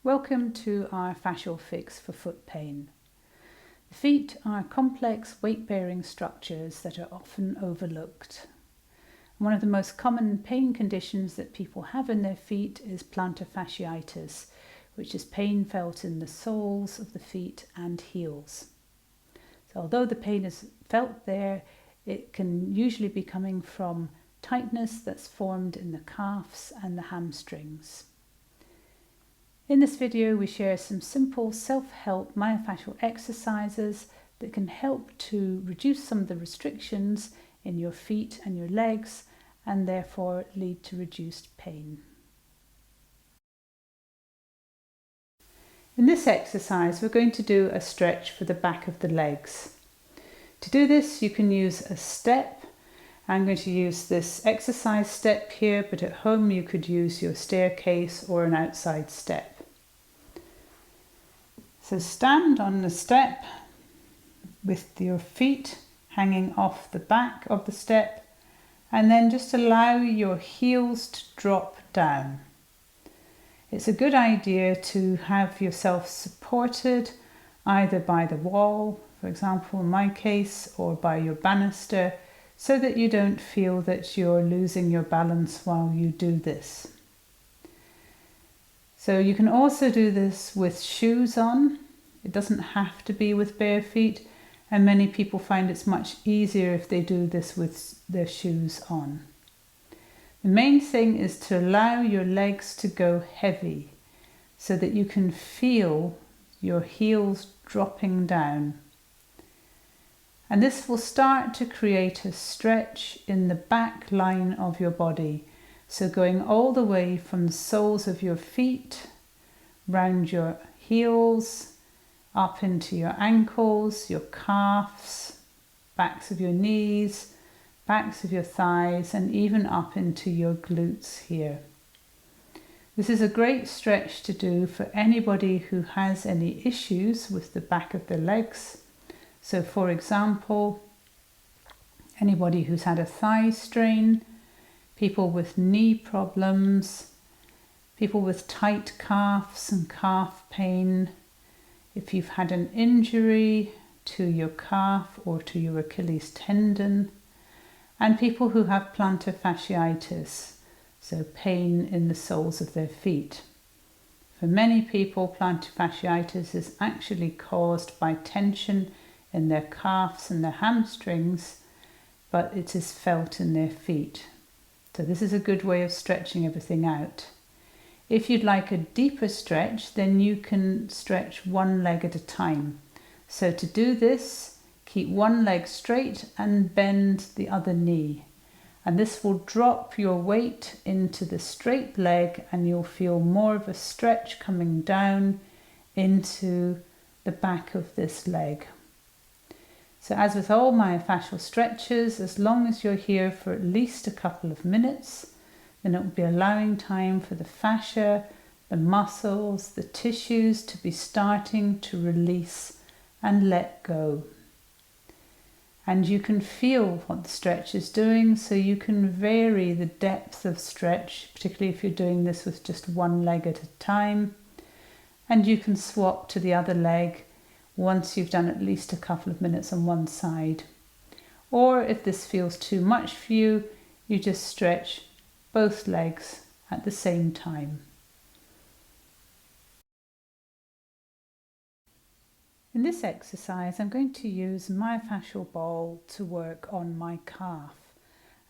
Welcome to our Fascial Fix for foot pain. The feet are complex weight-bearing structures that are often overlooked. One of the most common pain conditions that people have in their feet is plantar fasciitis, which is pain felt in the soles of the feet and heels. So although the pain is felt there, it can usually be coming from tightness that's formed in the calves and the hamstrings. In this video, we share some simple self-help myofascial exercises that can help to reduce some of the restrictions in your feet and your legs and therefore lead to reduced pain. In this exercise, we're going to do a stretch for the back of the legs. To do this, you can use a step. I'm going to use this exercise step here, but at home you could use your staircase or an outside step. So stand on the step with your feet hanging off the back of the step, and then just allow your heels to drop down. It's a good idea to have yourself supported either by the wall, for example in my case, or by your banister, so that you don't feel that you're losing your balance while you do this. So you can also do this with shoes on. It doesn't have to be with bare feet, and many people find it's much easier if they do this with their shoes on. The main thing is to allow your legs to go heavy so that you can feel your heels dropping down. And this will start to create a stretch in the back line of your body. So going all the way from the soles of your feet, round your heels, up into your ankles, your calves, backs of your knees, backs of your thighs, and even up into your glutes here. This is a great stretch to do for anybody who has any issues with the back of their legs. So for example, anybody who's had a thigh strain, people with knee problems, people with tight calves and calf pain, if you've had an injury to your calf or to your Achilles tendon, and people who have plantar fasciitis, so pain in the soles of their feet. For many people, plantar fasciitis is actually caused by tension in their calves and their hamstrings, but it is felt in their feet. So this is a good way of stretching everything out. If you'd like a deeper stretch, then you can stretch one leg at a time. So to do this, keep one leg straight and bend the other knee. And this will drop your weight into the straight leg, and you'll feel more of a stretch coming down into the back of this leg. So as with all myofascial stretches, as long as you're here for at least a couple of minutes, then it will be allowing time for the fascia, the muscles, the tissues to be starting to release and let go. And you can feel what the stretch is doing, so you can vary the depth of stretch, particularly if you're doing this with just one leg at a time. And you can swap to the other leg once you've done at least a couple of minutes on one side. Or if this feels too much for you, you just stretch both legs at the same time. In this exercise, I'm going to use myofascial ball to work on my calf.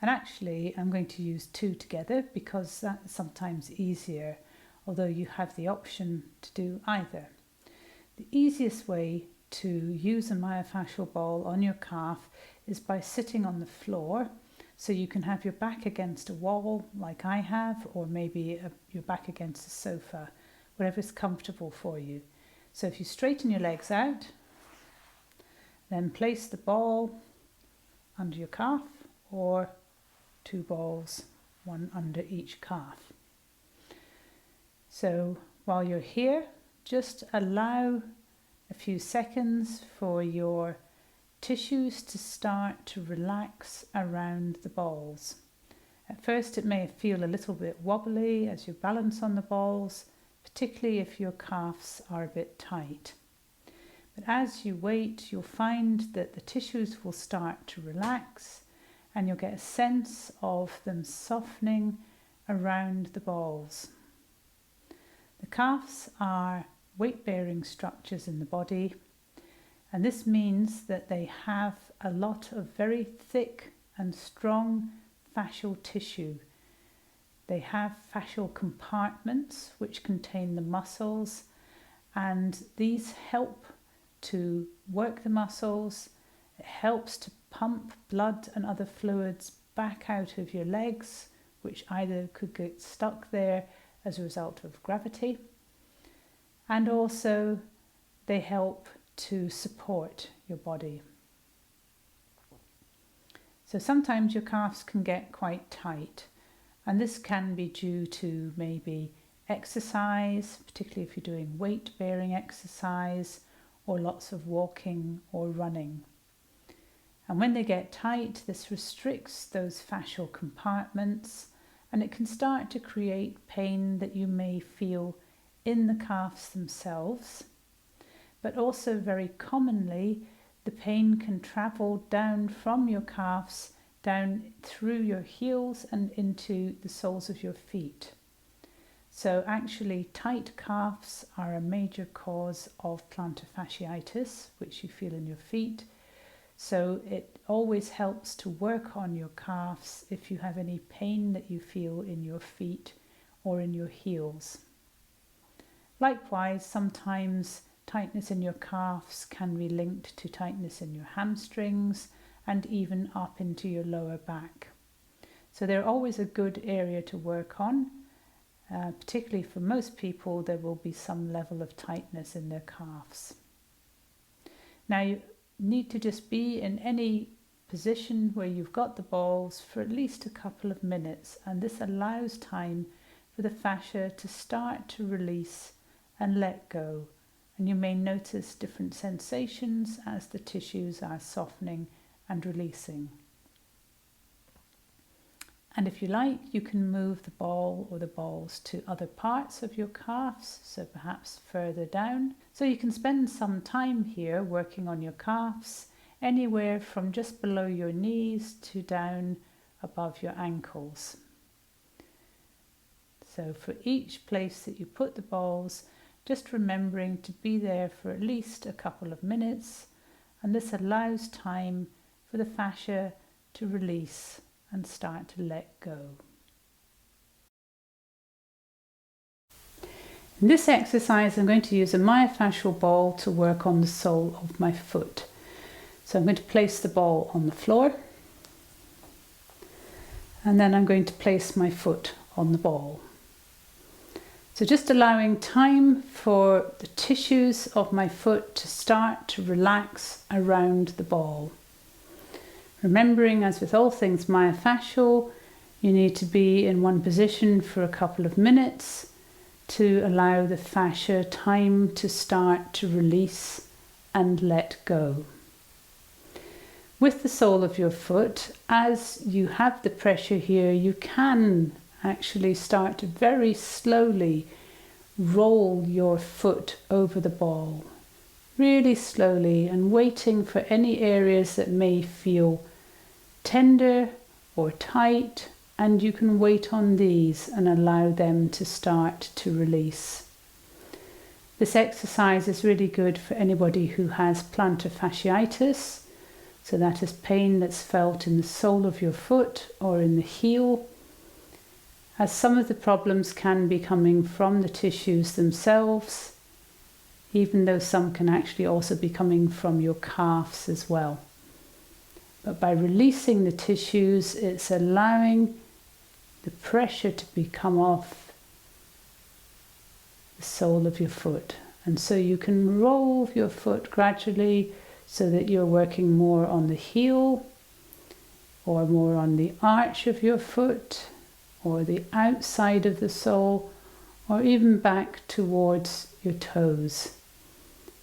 And actually, I'm going to use two together because that's sometimes easier, although you have the option to do either. The easiest way to use a myofascial ball on your calf is by sitting on the floor. So you can have your back against a wall like I have, or maybe your back against a sofa, whatever is comfortable for you. So if you straighten your legs out, then place the ball under your calf, or two balls, one under each calf. So while you're here, just allow a few seconds for your tissues to start to relax around the balls. At first it may feel a little bit wobbly as you balance on the balls, particularly if your calves are a bit tight. But as you wait, you'll find that the tissues will start to relax and you'll get a sense of them softening around the balls. The calves are weight-bearing structures in the body, and this means that they have a lot of very thick and strong fascial tissue. They have fascial compartments which contain the muscles, and these help to work the muscles. It helps to pump blood and other fluids back out of your legs, which either could get stuck there as a result of gravity, and also they help to support your body. So sometimes your calves can get quite tight, and this can be due to maybe exercise, particularly if you're doing weight-bearing exercise or lots of walking or running. And when they get tight, this restricts those fascial compartments, and it can start to create pain that you may feel in the calves themselves. But also very commonly, the pain can travel down from your calves, down through your heels and into the soles of your feet. So actually tight calves are a major cause of plantar fasciitis, which you feel in your feet. So it always helps to work on your calves if you have any pain that you feel in your feet or in your heels. Likewise, sometimes tightness in your calves can be linked to tightness in your hamstrings and even up into your lower back. So they're always a good area to work on. Particularly for most people, there will be some level of tightness in their calves. Now you need to just be in any position where you've got the balls for at least a couple of minutes, and this allows time for the fascia to start to release and let go, and you may notice different sensations as the tissues are softening and releasing. And if you like, you can move the ball or the balls to other parts of your calves, so perhaps further down. So you can spend some time here working on your calves, anywhere from just below your knees to down above your ankles. So for each place that you put the balls, just remembering to be there for at least a couple of minutes, and this allows time for the fascia to release and start to let go. In this exercise, I'm going to use a myofascial ball to work on the sole of my foot. So I'm going to place the ball on the floor, and then I'm going to place my foot on the ball. So just allowing time for the tissues of my foot to start to relax around the ball. Remembering, as with all things myofascial, you need to be in one position for a couple of minutes to allow the fascia time to start to release and let go. With the sole of your foot, as you have the pressure here, you can actually start to very slowly roll your foot over the ball, really slowly, and waiting for any areas that may feel tender or tight, and you can wait on these and allow them to start to release. This exercise is really good for anybody who has plantar fasciitis, so that is pain that's felt in the sole of your foot or in the heel, as some of the problems can be coming from the tissues themselves, even though some can actually also be coming from your calves as well. But by releasing the tissues, it's allowing the pressure to come off the sole of your foot. And so you can roll your foot gradually so that you're working more on the heel or more on the arch of your foot or the outside of the sole or even back towards your toes.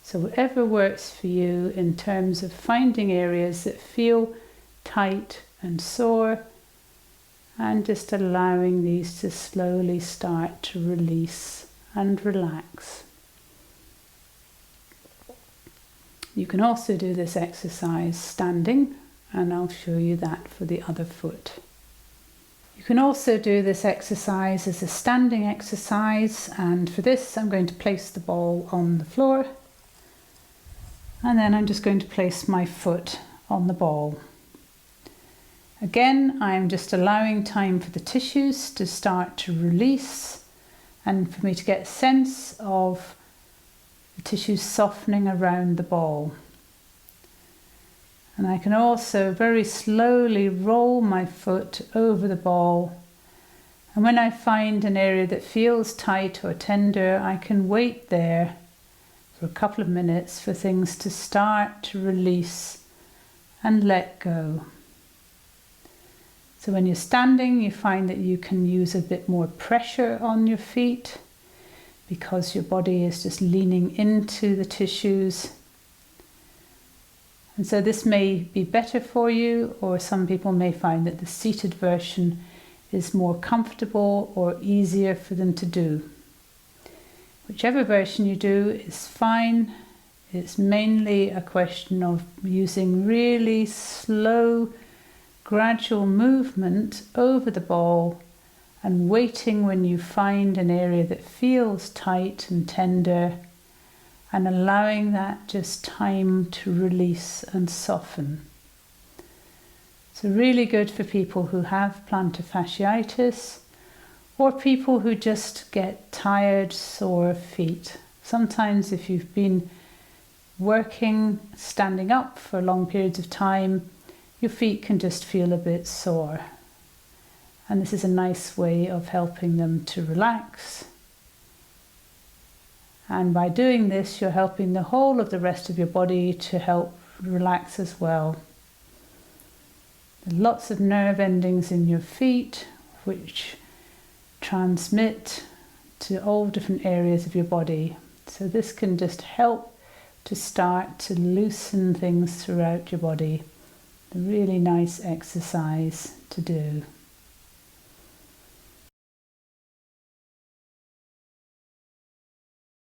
So whatever works for you in terms of finding areas that feel tight and sore, and just allowing these to slowly start to release and relax. You can also do this exercise standing, and I'll show you that for the other foot. You can also do this exercise as a standing exercise, and for this I'm going to place the ball on the floor, and then I'm just going to place my foot on the ball. Again, I'm just allowing time for the tissues to start to release and for me to get a sense of the tissues softening around the ball. And I can also very slowly roll my foot over the ball. And when I find an area that feels tight or tender, I can wait there for a couple of minutes for things to start to release and let go. So when you're standing, you find that you can use a bit more pressure on your feet because your body is just leaning into the tissues. And so this may be better for you, or some people may find that the seated version is more comfortable or easier for them to do. Whichever version you do is fine. It's mainly a question of using really slow, gradual movement over the ball and waiting when you find an area that feels tight and tender, and allowing that just time to release and soften. So really good for people who have plantar fasciitis or people who just get tired, sore feet. Sometimes if you've been working, standing up for long periods of time, your feet can just feel a bit sore. And this is a nice way of helping them to relax. And by doing this, you're helping the whole of the rest of your body to help relax as well. There are lots of nerve endings in your feet which transmit to all different areas of your body. So this can just help to start to loosen things throughout your body. A really nice exercise to do.